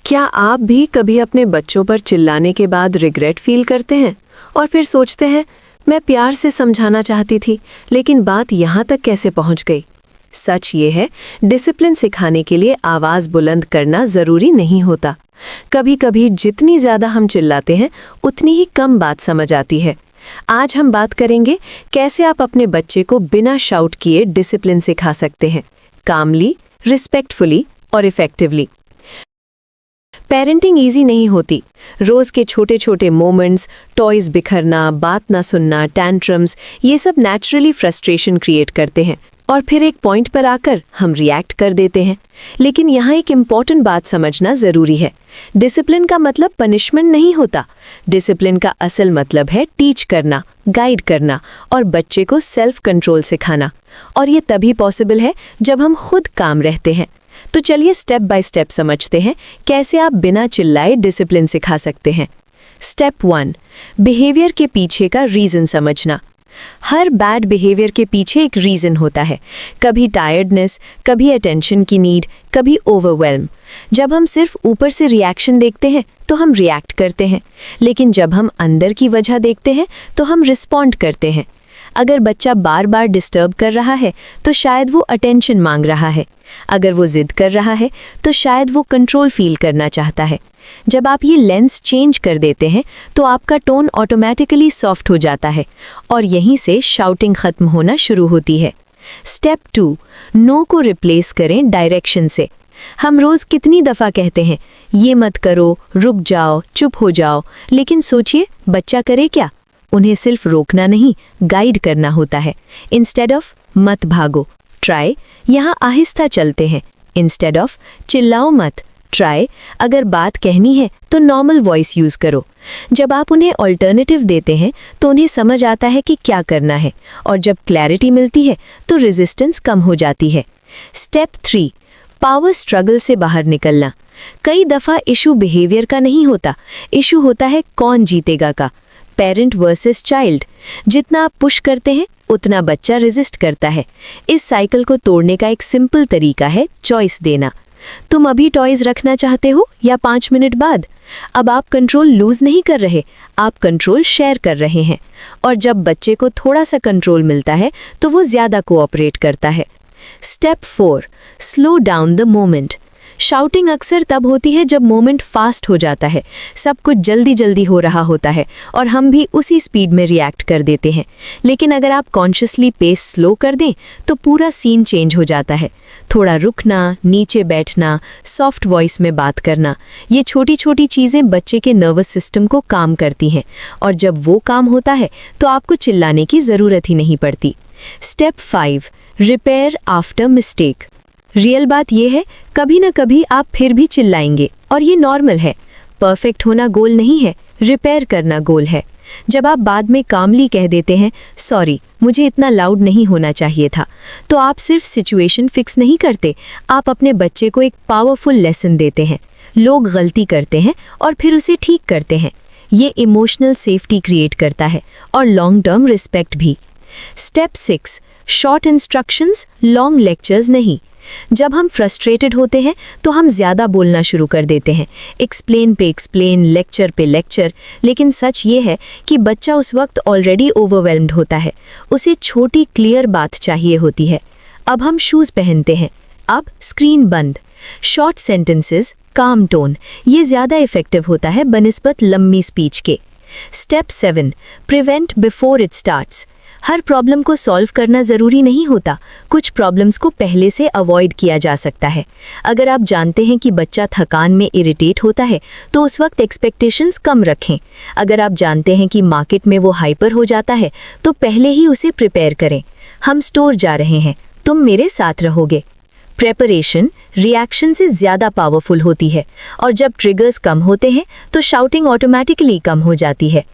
क्या आप भी कभी अपने बच्चों पर चिल्लाने के बाद रिग्रेट फील करते हैं और फिर सोचते हैं मैं प्यार से समझाना चाहती थी लेकिन बात यहाँ तक कैसे पहुँच गई। सच ये है, डिसिप्लिन सिखाने के लिए आवाज़ बुलंद करना ज़रूरी नहीं होता। कभी कभी जितनी ज़्यादा हम चिल्लाते हैं उतनी ही कम बात समझ आती है। आज हम बात करेंगे कैसे आप अपने बच्चे को बिना शाउट किए डिसिप्लिन सिखा सकते हैं, कामली, रिस्पेक्टफुली और इफ़ेक्टिवली। पेरेंटिंग इजी नहीं होती। रोज़ के छोटे छोटे मोमेंट्स, टॉयज़ बिखरना, बात ना सुनना, टैंट्रम्स, ये सब नेचुरली फ्रस्ट्रेशन क्रिएट करते हैं और फिर एक पॉइंट पर आकर हम रिएक्ट कर देते हैं। लेकिन यहाँ एक इम्पॉर्टेंट बात समझना ज़रूरी है। डिसिप्लिन का मतलब पनिशमेंट नहीं होता। डिसिप्लिन का असल मतलब है टीच करना, गाइड करना और बच्चे को सेल्फ कंट्रोल सिखाना। और ये तभी पॉसिबल है जब हम खुद काम रहते हैं। तो चलिए स्टेप बाय स्टेप समझते हैं कैसे आप बिना चिल्लाए डिसिप्लिन सिखा सकते हैं। स्टेप 1, बिहेवियर के पीछे का रीज़न समझना। हर बैड बिहेवियर के पीछे एक रीज़न होता है। कभी टायर्डनेस, कभी अटेंशन की नीड, कभी ओवरवेल्म। जब हम सिर्फ ऊपर से रिएक्शन देखते हैं तो हम रिएक्ट करते हैं, लेकिन जब हम अंदर की वजह देखते हैं तो हम रिस्पॉन्ड करते हैं। अगर बच्चा बार बार डिस्टर्ब कर रहा है तो शायद वो अटेंशन मांग रहा है। अगर वो जिद कर रहा है तो शायद वो कंट्रोल फील करना चाहता है। जब आप ये लेंस चेंज कर देते हैं तो आपका टोन ऑटोमेटिकली सॉफ्ट हो जाता है और यहीं से शाउटिंग ख़त्म होना शुरू होती है। स्टेप 2, नो को रिप्लेस करें डायरेक्शन से। हम रोज़ कितनी दफ़ा कहते हैं ये मत करो, रुक जाओ, चुप हो जाओ, लेकिन सोचिए बच्चा करे क्या? उन्हें सिर्फ रोकना नहीं, गाइड करना होता है। इंस्टेड ऑफ मत भागो, ट्राई, यहाँ आहिस्ता चलते हैं। इंस्टेड ऑफ चिल्लाओ मत, ट्राई, अगर बात कहनी है तो नॉर्मल वॉइस यूज़ करो। जब आप उन्हें ऑल्टरनेटिव देते हैं तो उन्हें समझ आता है कि क्या करना है, और जब क्लैरिटी मिलती है तो रेजिस्टेंस कम हो जाती है। स्टेप 3, पावर स्ट्रगल से बाहर निकलना। कई दफ़ा इशू बिहेवियर का नहीं होता, इशू होता है कौन जीतेगा का। Parent versus child. जितना आप पुश करते हैं उतना बच्चा रेजिस्ट करता है। इस साइकिल को तोड़ने का एक सिंपल तरीका है चॉइस देना। तुम अभी टॉयज़ रखना चाहते हो या 5 मिनट बाद? अब आप कंट्रोल लूज़ नहीं कर रहे, आप कंट्रोल शेयर कर रहे हैं। और जब बच्चे को थोड़ा सा कंट्रोल मिलता है तो वो ज़्यादा कोऑपरेट करता है। Step 4, slow down the moment. Shouting अक्सर तब होती है जब मोमेंट फास्ट हो जाता है, सब कुछ जल्दी जल्दी हो रहा होता है और हम भी उसी स्पीड में रिएक्ट कर देते हैं। लेकिन अगर आप कॉन्शियसली पेस स्लो कर दें तो पूरा सीन चेंज हो जाता है। थोड़ा रुकना, नीचे बैठना, सॉफ्ट वॉइस में बात करना, ये छोटी छोटी चीज़ें बच्चे के नर्वस सिस्टम को काम करती हैं और जब वो काम होता है तो आपको चिल्लाने की ज़रूरत ही नहीं पड़ती। Step 5, repair after mistake. Real बात यह है, कभी ना कभी आप फिर भी चिल्लाएंगे और ये नॉर्मल है। परफेक्ट होना गोल नहीं है, रिपेयर करना गोल है। जब आप बाद में कामली कह देते हैं सॉरी, मुझे इतना लाउड नहीं होना चाहिए था, तो आप सिर्फ सिचुएशन फिक्स नहीं करते, आप अपने बच्चे को एक पावरफुल लेसन देते हैं। लोग गलती करते हैं और फिर उसे ठीक करते हैं। ये इमोशनल सेफ्टी क्रिएट करता है और लॉन्ग टर्म रिस्पेक्ट भी। Step 6, short instructions, long lectures नहीं। जब हम फ्रस्ट्रेटेड होते हैं तो हम ज़्यादा बोलना शुरू कर देते हैं, एक्सप्लेन पे एक्सप्लेन, लेक्चर पे लेक्चर। लेकिन सच ये है कि बच्चा उस वक्त ऑलरेडी ओवरवेल्म्ड होता है, उसे छोटी क्लियर बात चाहिए होती है। अब हम शूज़ पहनते हैं, अब स्क्रीन बंद। शॉर्ट सेंटेंसेस, काम टोन, ये ज़्यादा इफ़ेक्टिव होता है बनिस्बत लंबी स्पीच के। Step 7, prevent before it starts. Her problem को सॉल्व करना ज़रूरी नहीं होता, कुछ प्रॉब्लम्स को पहले से अवॉइड किया जा सकता है। अगर आप जानते हैं कि बच्चा थकान में इरिटेट होता है तो उस वक्त एक्सपेक्टेशंस कम रखें। अगर आप जानते हैं कि मार्केट में वो हाइपर हो जाता है तो पहले ही उसे प्रिपेयर करें। हम स्टोर जा रहे हैं, तुम मेरे साथ रहोगे। प्रेपरेशन रिएक्शन से ज़्यादा पावरफुल होती है और जब ट्रिगर्स कम होते हैं तो शाउटिंग ऑटोमेटिकली कम हो जाती है।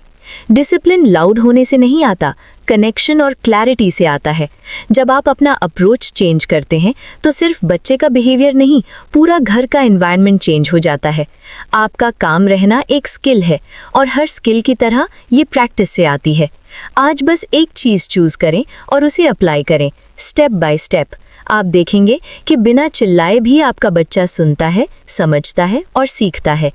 डिसिप्लिन लाउड होने से नहीं आता, कनेक्शन और क्लैरिटी से आता है। जब आप अपना अप्रोच चेंज करते हैं तो सिर्फ बच्चे का बिहेवियर नहीं, पूरा घर का एनवायरनमेंट चेंज हो जाता है। आपका काम रहना एक स्किल है और हर स्किल की तरह ये प्रैक्टिस से आती है। आज बस एक चीज़ चूज़ करें और उसे अप्लाई करें, स्टेप बाय स्टेप। आप देखेंगे कि बिना चिल्लाए भी आपका बच्चा सुनता है, समझता है और सीखता है।